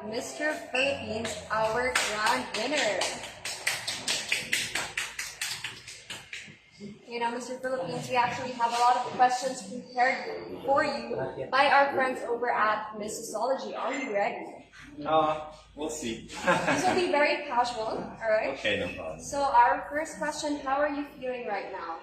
Mr. Philippines, our grand winner. You know, Mr. Philippines, we actually have a lot of questions prepared for you by our friends over at Miss Astrology. Are you ready? We'll see. This will be very casual, alright? Okay, no problem. So our first question, how are you feeling right now?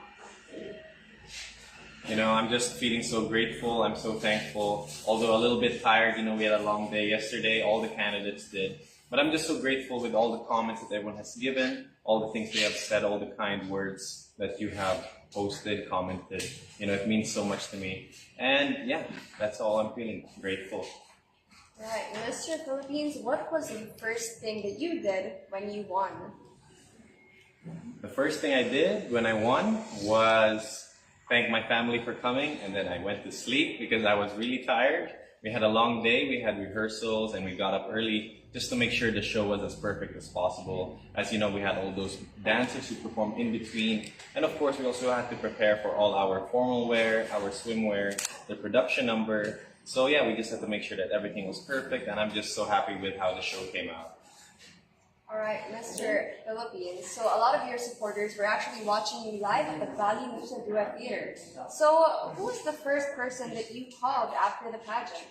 You know, I'm just feeling so grateful. I'm so thankful. Although a little bit tired, you know, we had a long day yesterday. All the candidates did. But I'm just so grateful with all the comments that everyone has given, all the things they have said, all the kind words that you have posted, commented. You know, it means so much to me. And yeah, that's all I'm feeling. Grateful. Right, Mr. Philippines, what was the first thing that you did when you won? The first thing I did when I won was thank my family for coming, and then I went to sleep because I was really tired. We had a long day, we had rehearsals, and we got up early just to make sure the show was as perfect as possible. As you know, we had all those dancers who performed in between, and of course we also had to prepare for all our formal wear, our swimwear, the production number. So yeah, we just had to make sure that everything was perfect, and I'm just so happy with how the show came out. Alright, Mr. Philippines, so a lot of your supporters were actually watching you live at the Bali Duet Theater. So who was the first person that you called after the pageant?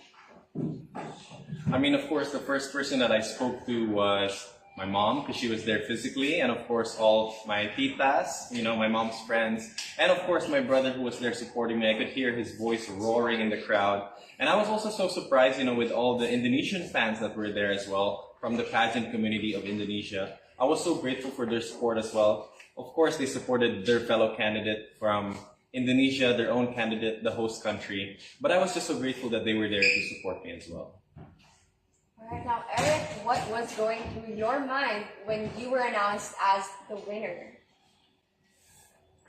I mean, of course, the first person that I spoke to was my mom, because she was there physically, and of course all my titas, you know, my mom's friends, and of course my brother who was there supporting me. I could hear his voice roaring in the crowd. And I was also so surprised, you know, with all the Indonesian fans that were there as well, from the pageant community of Indonesia. I was so grateful for their support as well. Of course, they supported their fellow candidate from Indonesia, their own candidate, the host country. But I was just so grateful that they were there to support me as well. Alright, now Eric, what was going through your mind when you were announced as the winner?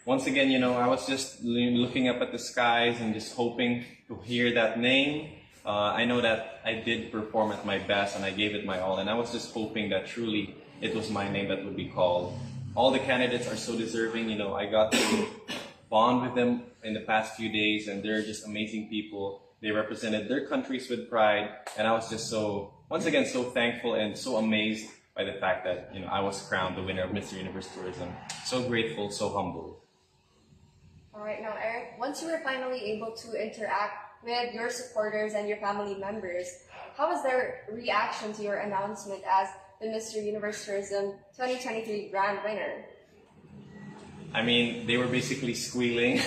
Once again, you know, I was just looking up at the skies and just hoping to hear that name. I know that I did perform at my best and I gave it my all, and I was just hoping that truly it was my name that would be called. All the candidates are so deserving, you know, I got to bond with them in the past few days, and they're just amazing people. They represented their countries with pride, and I was just so, once again, so thankful and so amazed by the fact that, you know, I was crowned the winner of Mr. Universe Tourism. So grateful, so humbled. Alright, now Eric, once you were finally able to interact with your supporters and your family members, how was their reaction to your announcement as the Mr. Universe Tourism 2023 grand winner? I mean, they were basically squealing,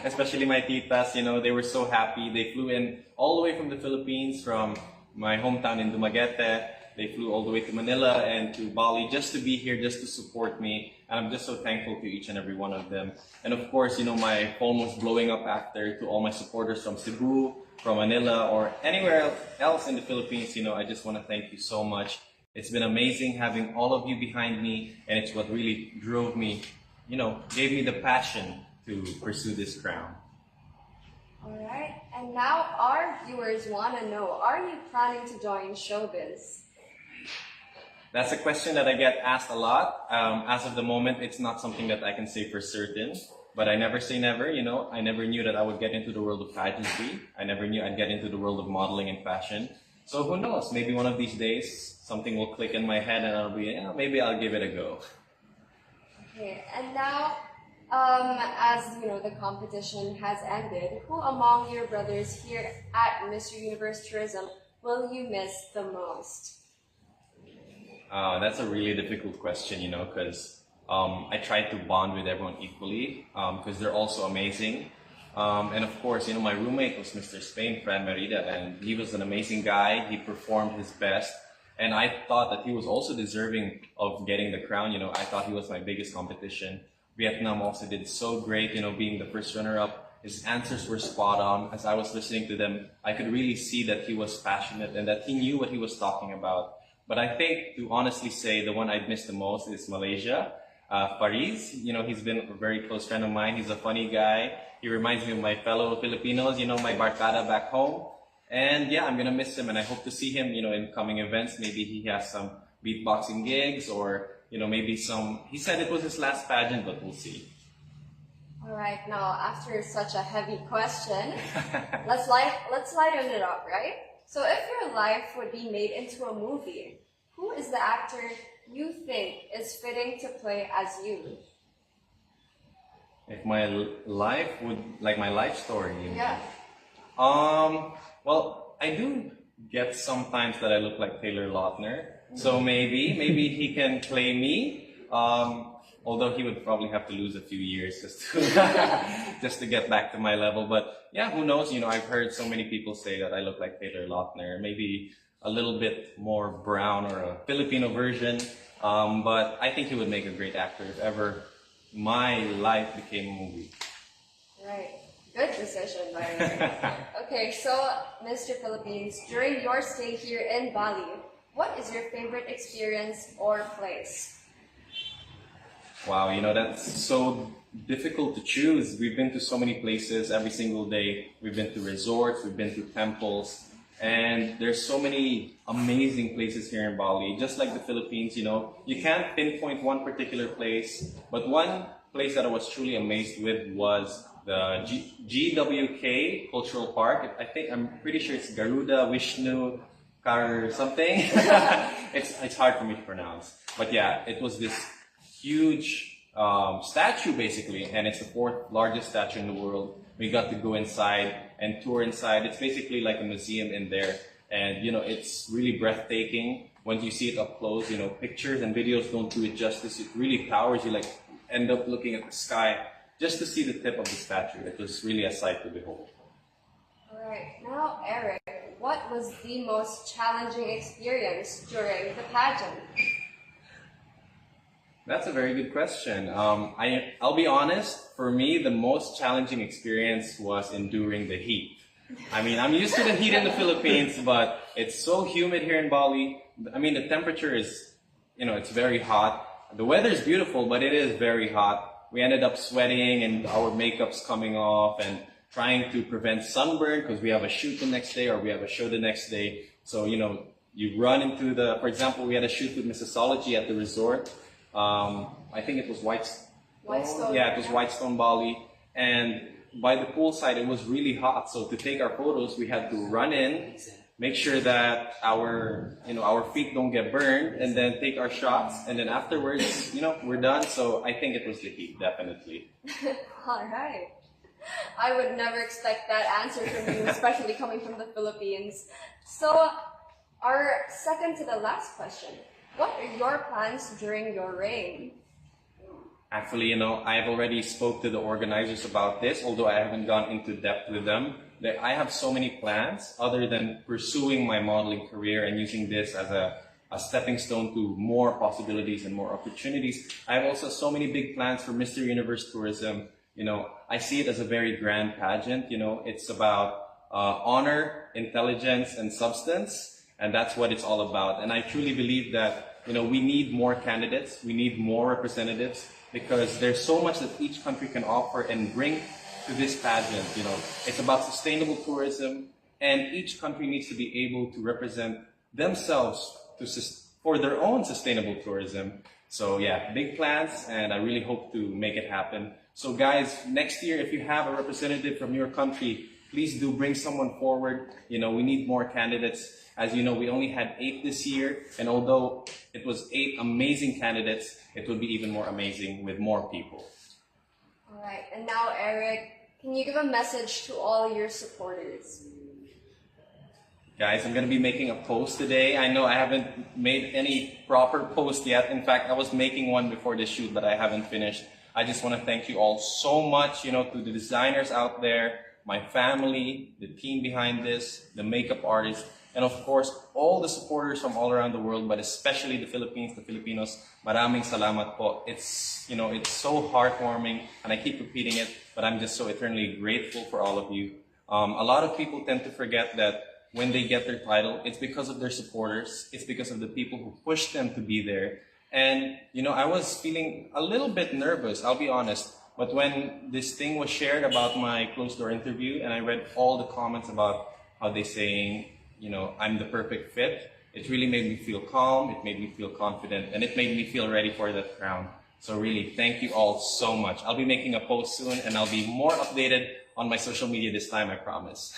especially my titas, you know, they were so happy. They flew in all the way from the Philippines, from my hometown in Dumaguete. They flew all the way to Manila and to Bali just to be here, just to support me. And I'm just so thankful to each and every one of them. And of course, you know, my phone was blowing up after, to all my supporters from Cebu, from Manila, or anywhere else in the Philippines. You know, I just want to thank you so much. It's been amazing having all of you behind me, and it's what really drove me, you know, gave me the passion to pursue this crown. Alright, and now our viewers want to know, are you planning to join showbiz? That's a question that I get asked a lot. As of the moment, it's not something that I can say for certain, but I never say never, you know. I never knew that I would get into the world of pageantry. I never knew I'd get into the world of modeling and fashion. So who knows, maybe one of these days, something will click in my head and I'll be, yeah, maybe I'll give it a go. Okay, and now, as you know, the competition has ended, who among your brothers here at Mr. Universe Tourism will you miss the most? That's a really difficult question, you know, because I tried to bond with everyone equally, because they're all so amazing. And of course, you know, my roommate was Mr. Spain, Fran Merida, and he was an amazing guy. He performed his best. And I thought that he was also deserving of getting the crown. You know, I thought he was my biggest competition. Vietnam also did so great, you know, being the first runner-up. His answers were spot on. As I was listening to them, I could really see that he was passionate and that he knew what he was talking about. But I think, to honestly say, the one I'd miss the most is Malaysia. Faris, you know, he's been a very close friend of mine. He's a funny guy. He reminds me of my fellow Filipinos, you know, my barkada back home. And yeah, I'm gonna miss him, and I hope to see him, you know, in coming events. Maybe he has some beatboxing gigs, or, you know, maybe some, he said it was his last pageant, but we'll see. All right, now after such a heavy question, let's lighten it up, right? So if your life would be made into a movie, who is the actor you think is fitting to play as you? If my life would, like my life story, you mean? Yeah. Well, I do get sometimes that I look like Taylor Lautner. So maybe he can play me. Although he would probably have to lose a few years just to get back to my level. But yeah, who knows? You know, I've heard so many people say that I look like Taylor Lautner. Maybe a little bit more brown or a Filipino version. But I think he would make a great actor if ever my life became a movie. Right. Good decision, Byron. Okay, so Mr. Philippines, during your stay here in Bali, what is your favorite experience or place? Wow, you know, that's so difficult to choose. We've been to so many places every single day. We've been to resorts, we've been to temples, and there's so many amazing places here in Bali. Just like the Philippines, you know, you can't pinpoint one particular place, but one place that I was truly amazed with was the 𝐔𝐫𝐢𝐤 Cultural Park. I'm pretty sure it's Garuda Vishnu Kar something. It's hard for me to pronounce. But yeah, it was this huge statue basically, and it's the 4th largest statue in the world. We got to go inside and tour inside. It's basically like a museum in there, and you know, it's really breathtaking when you see it up close. You know, pictures and videos don't do it justice. It really towers. You like end up looking at the sky just to see the tip of the statue. It was really a sight to behold. All right, now Eric, what was the most challenging experience during the pageant? That's a very good question. I'll be honest, for me, the most challenging experience was enduring the heat. I mean, I'm used to the heat in the Philippines, but it's so humid here in Bali. I mean, the temperature is, you know, it's very hot. The weather is beautiful, but it is very hot. We ended up sweating and our makeup's coming off and trying to prevent sunburn because we have a shoot the next day or we have a show the next day. So, you know, you run into for example, we had a shoot with Mississology at the resort. I think it was Whitestone. Yeah, it was Whitestone, Bali. And by the poolside, it was really hot. So to take our photos, we had to run in, make sure that our feet don't get burned, and then take our shots. And then afterwards, you know, we're done. So I think it was the heat, definitely. All right. I would never expect that answer from you, especially coming from the Philippines. So our second to the last question. What are your plans during your reign? Actually, you know, I've already spoke to the organizers about this, although I haven't gone into depth with them. I have so many plans other than pursuing my modeling career and using this as a stepping stone to more possibilities and more opportunities. I have also so many big plans for Mr. Universe Tourism. You know, I see it as a very grand pageant. You know, it's about honor, intelligence, and substance. And that's what it's all about. And I truly believe that, you know, we need more candidates, we need more representatives, because there's so much that each country can offer and bring to this pageant. You know, it's about sustainable tourism, and each country needs to be able to represent themselves for their own sustainable tourism. So yeah, big plans, and I really hope to make it happen. So guys, next year, if you have a representative from your country, please do bring someone forward. You know, we need more candidates. As you know, we only had 8 this year, and although it was 8 amazing candidates, it would be even more amazing with more people. All right, and now Eric, can you give a message to all your supporters? Guys, I'm going to be making a post today. I know I haven't made any proper post yet. In fact, I was making one before the shoot, but I haven't finished. I just want to thank you all so much, you know, to the designers out there, my family, the team behind this, the makeup artists, and of course, all the supporters from all around the world, but especially the Philippines, the Filipinos. Maraming salamat po. It's, you know, it's so heartwarming, and I keep repeating it, but I'm just so eternally grateful for all of you. A lot of people tend to forget that when they get their title, it's because of their supporters. It's because of the people who pushed them to be there. And, you know, I was feeling a little bit nervous, I'll be honest. But when this thing was shared about my closed door interview, and I read all the comments about how they saying, you know, I'm the perfect fit, it really made me feel calm, it made me feel confident, and it made me feel ready for that crown. So really, thank you all so much. I'll be making a post soon, and I'll be more updated on my social media this time, I promise.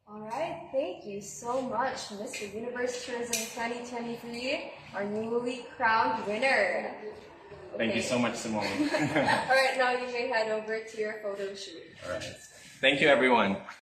All right. Thank you so much, Mr. Universe Tourism 2023, our newly crowned winner. Thank you so much, Simone. All right, now you may head over to your photo shoot. All right. Thank you, everyone.